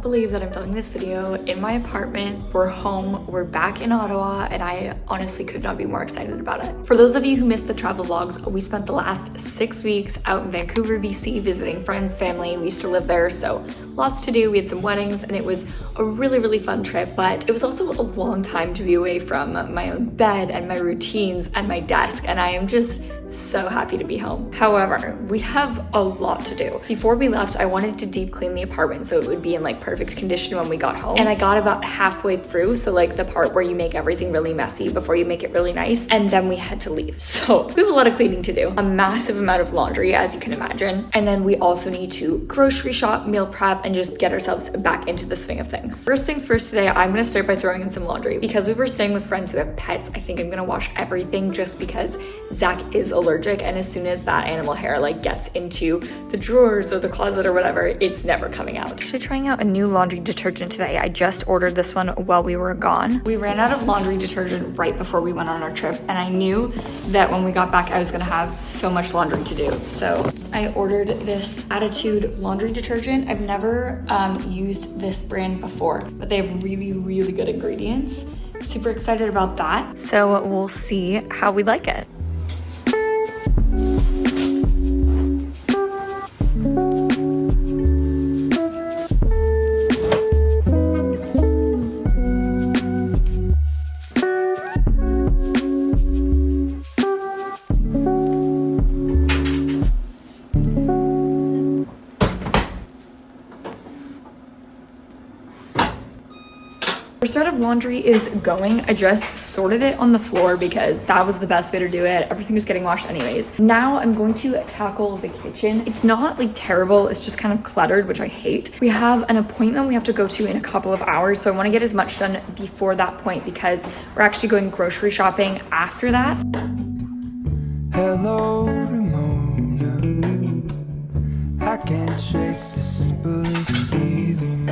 cannot believe that I'm filming this video in my apartment. We're home, we're back in Ottawa, and I honestly could not be more excited about it. For those of you who missed the travel vlogs, we spent the last 6 weeks out in Vancouver, BC, visiting friends, family. We used to live there, so lots to do. We had some weddings, and it was a really fun trip, but it was also a long time to be away from my own bed and my routines and my desk, and I am just so happy to be home. However, we have a lot to do. Before we left, I wanted to deep clean the apartment so it would be in like perfect condition when we got home. And I got about halfway through, so like the part where you make everything really messy before you make it really nice, and then we had to leave. So we have a lot of cleaning to do. A massive amount of laundry, as you can imagine. And then we also need to grocery shop, meal prep, and just get ourselves back into the swing of things. First things first today, I'm gonna start by throwing in some laundry. Because we were staying with friends who have pets, I think I'm gonna wash everything just because Zach is allergic, and as soon as that animal hair like gets into the drawers or the closet or whatever, it's never coming out. Actually trying out a new laundry detergent today. I just ordered this one while we were gone. We ran out of laundry detergent right before we went on our trip, and I knew that when we got back I was gonna have so much laundry to do. So I ordered this Attitude laundry detergent. I've never used this brand before, but they have really good ingredients. Super excited about that. So we'll see how we like it. First set of laundry is going. I just sorted it on the floor because that was the best way to do it. Everything was getting washed anyways. Now I'm going to tackle the kitchen. It's not like terrible, it's just kind of cluttered, which I hate. We have an appointment we have to go to in a couple of hours, so I want to get as much done before that point because we're actually going grocery shopping after that. Hello, Ramona. I can't shake the simplest feeling.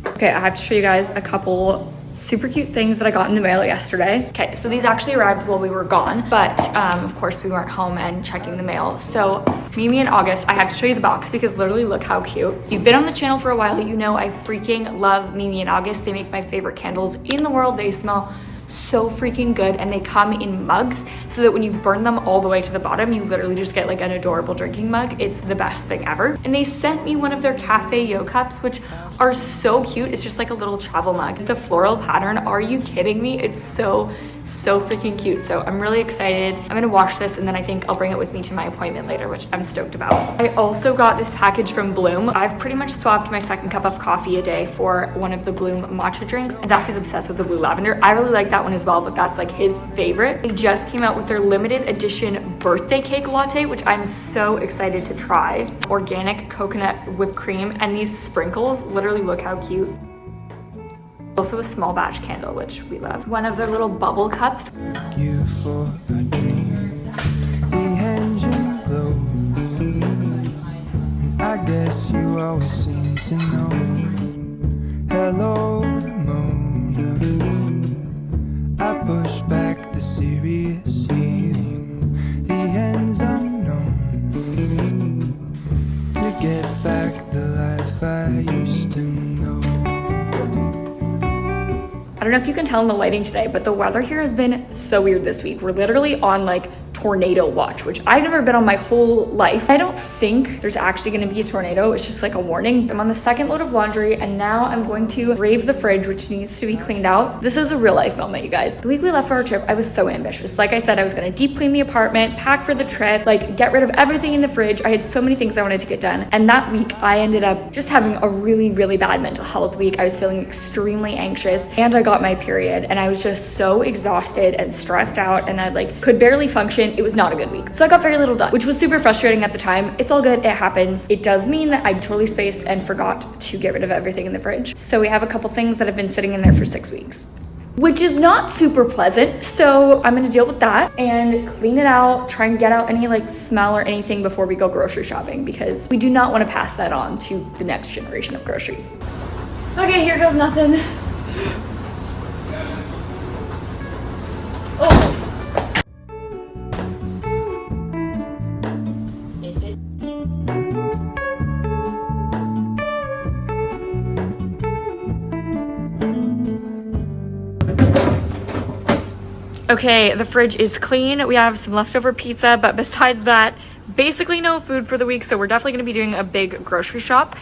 Okay, I have to show you guys a couple super cute things that I got in the mail yesterday. Okay, so these actually arrived while we were gone, but of course we weren't home and checking the mail. So Mimi and August, I have to show you the box because literally look how cute. If you've been on the channel for a while, you know I freaking love Mimi and August. They make my favorite candles in the world. They smell so freaking good, and they come in mugs so that when you burn them all the way to the bottom, you literally just get like an adorable drinking mug. It's the best thing ever. And they sent me one of their cafe yo cups, which are so cute. It's just like a little travel mug. The floral pattern, are you kidding me? It's so freaking cute. So I'm really excited. I'm gonna wash this and then I think I'll bring it with me to my appointment later, which I'm stoked about. I also got this package from Bloom. I've pretty much swapped my second cup of coffee a day for one of the Bloom matcha drinks. Zach is obsessed with the blue lavender. I really like that one as well, but that's like his favorite. They just came out with their limited edition birthday cake latte, which I'm so excited to try. Organic coconut whipped cream, and these sprinkles, literally look how cute. Also a small batch candle, which we love. One of their little bubble cups. You for a dream, the engine glow. And I guess you always seem to know. Hello, Ramona. I push back the serious feeling, the ends unknown, to get back the life I used to know. I don't know if you can tell in the lighting today, but the weather here has been so weird this week. We're literally on like tornado watch, which I've never been on my whole life. I don't think there's actually gonna be a tornado. It's just like a warning. I'm on the second load of laundry, and now I'm going to brave the fridge, which needs to be cleaned out. This is a real life moment, you guys. The week we left for our trip, I was so ambitious. Like I said, I was gonna deep clean the apartment, pack for the trip, like get rid of everything in the fridge. I had so many things I wanted to get done. And that week I ended up just having a really bad mental health week. I was feeling extremely anxious, and I got my period, and I was just so exhausted and stressed out, and I like could barely function. It was not a good week. So I got very little done, which was super frustrating at the time. It's all good, it happens. It does mean that I totally spaced and forgot to get rid of everything in the fridge. So we have a couple things that have been sitting in there for 6 weeks, which is not super pleasant. So I'm gonna deal with that and clean it out, try and get out any like smell or anything before we go grocery shopping, because we do not wanna pass that on to the next generation of groceries. Okay, here goes nothing. Oh. Okay, the fridge is clean. We have some leftover pizza, but besides that, basically no food for the week. So we're definitely gonna be doing a big grocery shop.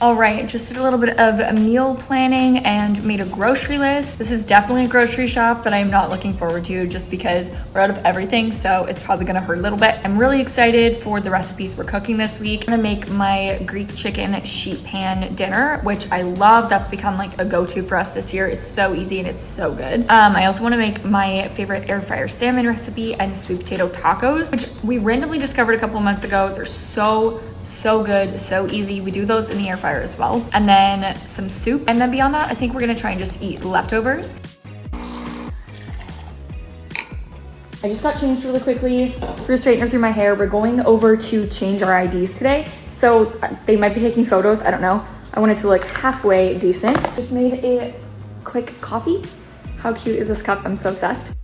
All right, just did a little bit of meal planning and made a grocery list. This is definitely a grocery shop that I'm not looking forward to just because we're out of everything, so it's probably gonna hurt a little bit. I'm really excited for the recipes we're cooking this week. I'm gonna make my Greek chicken sheet pan dinner, which I love. That's become like a go-to for us this year. It's so easy and it's so good. I also wanna make my favorite air fryer salmon recipe and sweet potato tacos, which we randomly discovered a couple months ago. They're so good, so easy. We do those in the air fryer as well. And then some soup. And then beyond that, I think we're gonna try and just eat leftovers. I just got changed really quickly, threw a straightener through my hair. We're going over to change our IDs today. So they might be taking photos, I don't know. I wanted to look halfway decent. Just made a quick coffee. How cute is this cup? I'm so obsessed.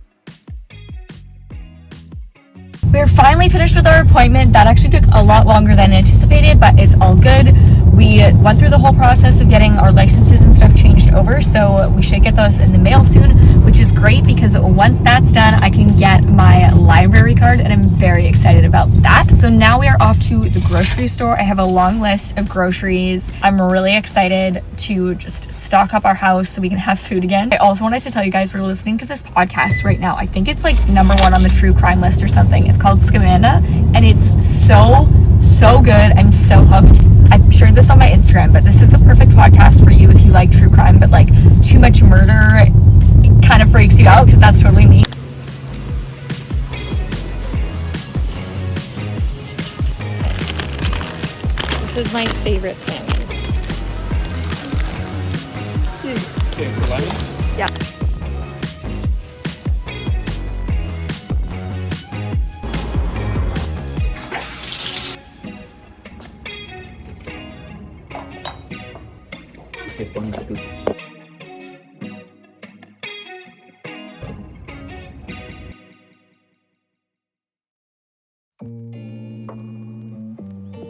We're finally finished with our appointment. That actually took a lot longer than anticipated, but it's all good. We went through the whole process of getting our licenses and stuff changed over, so we should get those in the mail soon, which is great because once that's done, I can get my library card, and I'm very excited about that. So now we are off to the grocery store. I have a long list of groceries. I'm really excited to just stock up our house so we can have food again. I also wanted to tell you guys we're listening to this podcast right now. I think it's like #1 on the true crime list or something. It's called Scamanda, and it's so good. I'm so hooked. I've shared this on my Instagram, but this is the perfect podcast for you if you like true crime, but like too much murder kind of freaks you out, because that's totally me. This is my favorite salmon. Same for lemons? Yeah.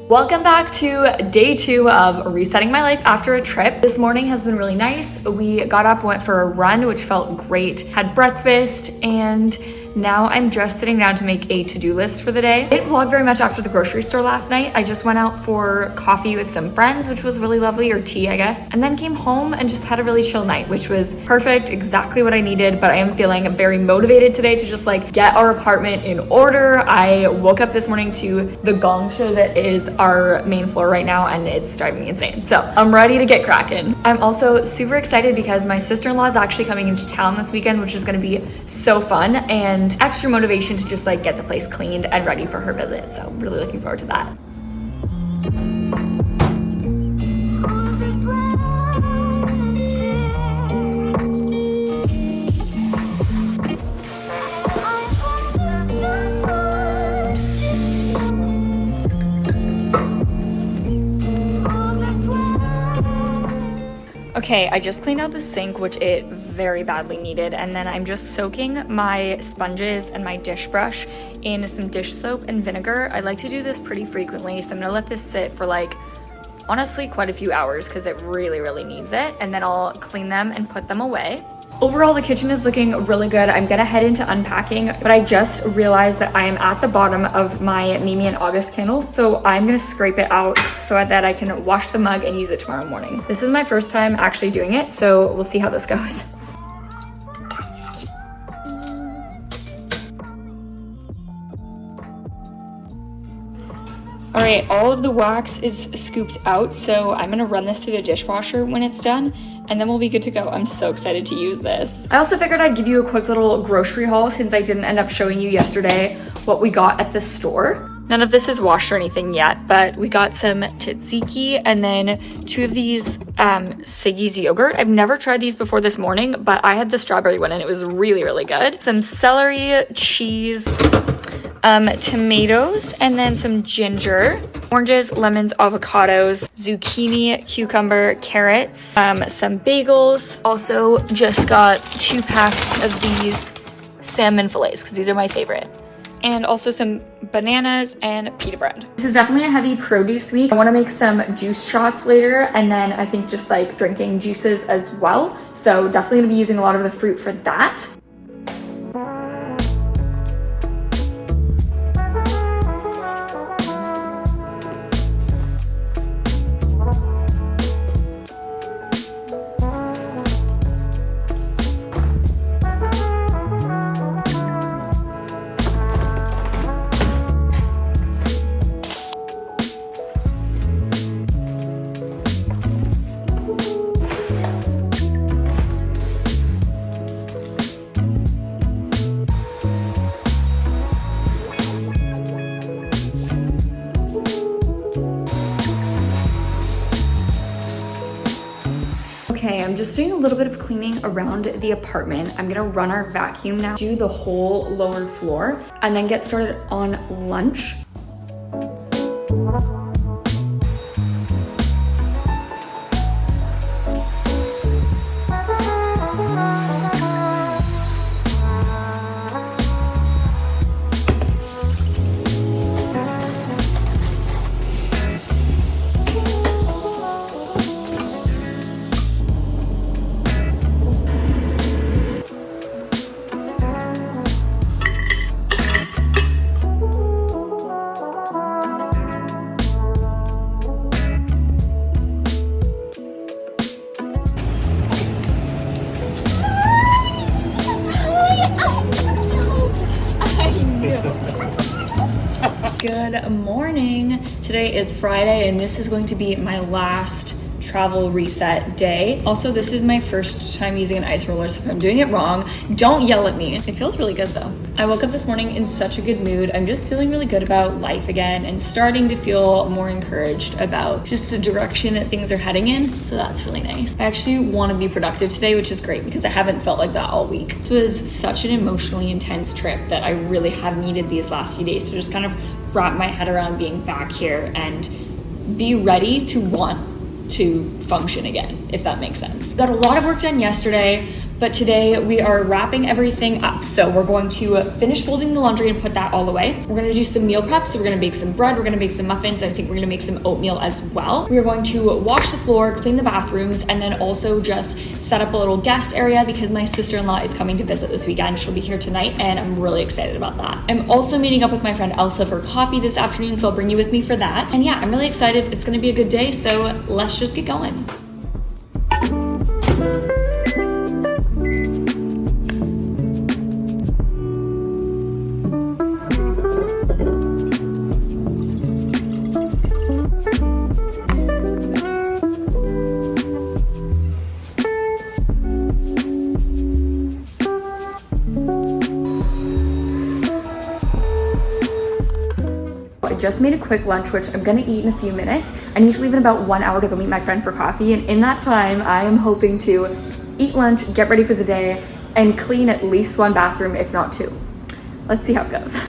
Welcome back to day 2 of resetting my life after a trip. This morning has been really nice. We got up, went for a run, which felt great, had breakfast, and now I'm just sitting down to make a to-do list for the day. I didn't vlog very much after the grocery store last night. I just went out for coffee with some friends, which was really lovely, or tea, I guess, and then came home and just had a really chill night, which was perfect, exactly what I needed. But I am feeling very motivated today to just like get our apartment in order. I woke up this morning to the gong show that is our main floor right now, and it's driving me insane. So I'm ready to get cracking. I'm also super excited because my sister-in-law is actually coming into town this weekend, which is gonna be so fun, and extra motivation to just like get the place cleaned and ready for her visit. So really looking forward to that. Okay, I just cleaned out the sink, which it very badly needed, and then I'm just soaking my sponges and my dish brush in some dish soap and vinegar. I like to do this pretty frequently, so I'm gonna let this sit for like, honestly, quite a few hours because it really needs it, and then I'll clean them and put them away. Overall, the kitchen is looking really good. I'm gonna head into unpacking, but I just realized that I am at the bottom of my Mimi and August candles, so I'm gonna scrape it out so that I can wash the mug and use it tomorrow morning. This is my first time actually doing it, so we'll see how this goes. All right, all of the wax is scooped out, so I'm gonna run this through the dishwasher when it's done, and then we'll be good to go. I'm so excited to use this. I also figured I'd give you a quick little grocery haul since I didn't end up showing you yesterday what we got at the store. None of this is washed or anything yet, but we got some tzatziki and then 2 of these Siggy's yogurt. I've never tried these before this morning, but I had the strawberry one and it was really good. Some celery, cheese, tomatoes, and then some ginger, oranges, lemons, avocados, zucchini, cucumber, carrots, some bagels. Also just got 2 packs of these salmon fillets because these are my favorite. and also some bananas and pita bread. This is definitely a heavy produce week. I want to make some juice shots later, and then I think just like drinking juices as well. So definitely gonna be using a lot of the fruit for that. Okay, I'm just doing a little bit of cleaning around the apartment. I'm gonna run our vacuum now, do the whole lower floor, and then get started on lunch. Good morning. Today is Friday and this is going to be my last travel reset day. Also, this is my first time using an ice roller, so if I'm doing it wrong, don't yell at me. It feels really good though. I woke up this morning in such a good mood. I'm just feeling really good about life again and starting to feel more encouraged about just the direction that things are heading in. So that's really nice. I actually want to be productive today, which is great because I haven't felt like that all week. It was such an emotionally intense trip that I really have needed these last few days to just kind of wrap my head around being back here and be ready to want to function again, if that makes sense. Got a lot of work done yesterday, but today we are wrapping everything up. So we're going to finish folding the laundry and put that all away. We're gonna do some meal prep. So we're gonna bake some bread, we're gonna make some muffins, and I think we're gonna make some oatmeal as well. We are going to wash the floor, clean the bathrooms, and then also just set up a little guest area because my sister-in-law is coming to visit this weekend. She'll be here tonight and I'm really excited about that. I'm also meeting up with my friend Elsa for coffee this afternoon, so I'll bring you with me for that. And yeah, I'm really excited. It's gonna be a good day, so let's just get going. I just made a quick lunch, which I'm gonna eat in a few minutes. I need to leave in about 1 hour to go meet my friend for coffee. And in that time, I am hoping to eat lunch, get ready for the day, and clean at least one bathroom, if not two. Let's see how it goes.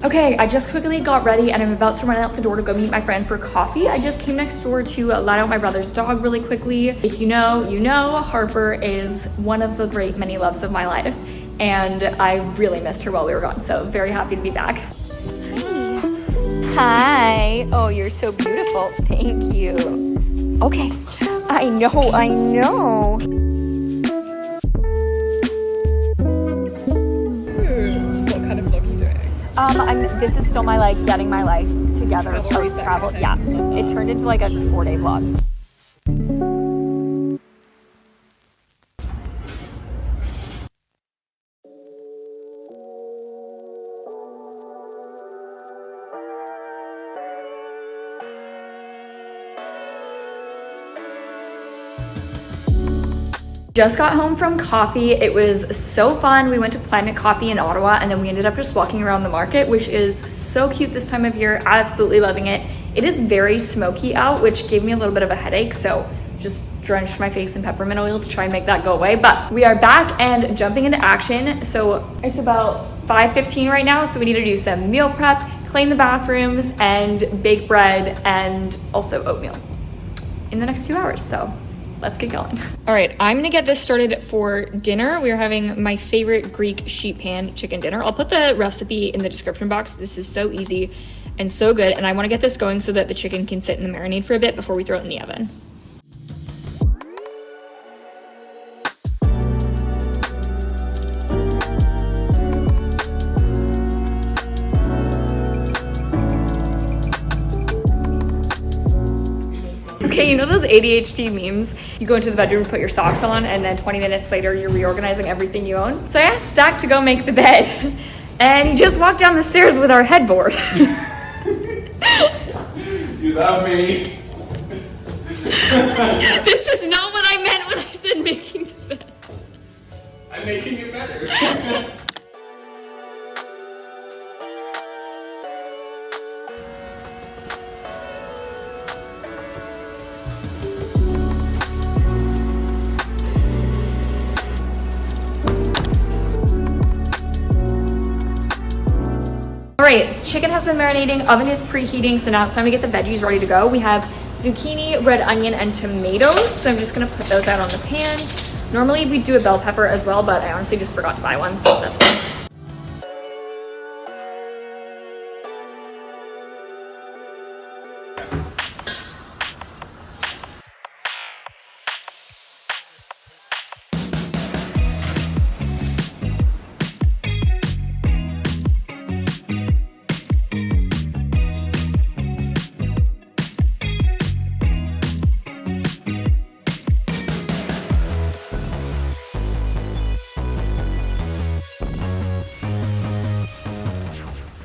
Okay, I just quickly got ready and I'm about to run out the door to go meet my friend for coffee. I just came next door to let out my brother's dog really quickly. If you know, you know, Harper is one of the great many loves of my life and I really missed her while we were gone, so very happy to be back. Hi. Oh, you're so beautiful. Thank you. Okay, I know. This is still my getting my life together post travel. Yeah, it turned into like a 4-day vlog. Just got home from coffee. It was so fun. We went to Planet Coffee in Ottawa and then we ended up just walking around the market, which is so cute this time of year. Absolutely loving it. It is very smoky out, which gave me a little bit of a headache. So just drenched my face in peppermint oil to try and make that go away. But we are back and jumping into action. So it's about 5:15 right now. So we need to do some meal prep, clean the bathrooms, and bake bread, and also oatmeal in the next 2 hours. So let's get going. All right, I'm gonna get this started for dinner. We are having my favorite Greek sheet pan chicken dinner. I'll put the recipe in the description box. This is so easy and so good. And I wanna get this going so that the chicken can sit in the marinade for a bit before we throw it in the oven. Okay, you know those ADHD memes? You go into the bedroom, put your socks on, and then 20 minutes later, you're reorganizing everything you own. So I asked Zach to go make the bed, and he just walked down the stairs with our headboard. You love me. This is not what I meant when I said making the bed. I'm making it better. All right, chicken has been marinating, oven is preheating, so now it's time to get the veggies ready to go. We have zucchini, red onion, and tomatoes, so I'm just gonna put those out on the pan. Normally we do a bell pepper as well, but I honestly just forgot to buy one, so that's fine.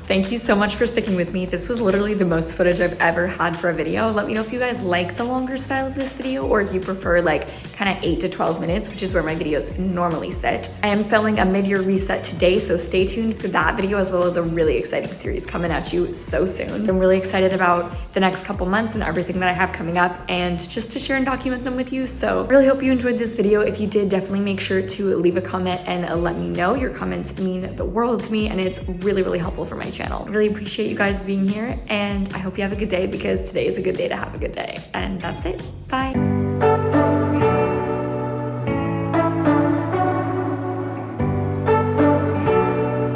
Thank you so much for sticking with me. This was literally the most footage I've ever had for a video. Let me know if you guys like the longer style of this video or if you prefer like kind of 8 to 12 minutes, which is where my videos normally sit. I am filming a mid-year reset today, so stay tuned for that video as well as a really exciting series coming at you so soon. I'm really excited about the next couple months and everything that I have coming up and just to share and document them with you. So really hope you enjoyed this video. If you did, definitely make sure to leave a comment and let me know. Your comments mean the world to me and it's really, really helpful for my channel. Really appreciate you guys being here and I hope you have a good day because today is a good day to have a good day. And that's it. Bye.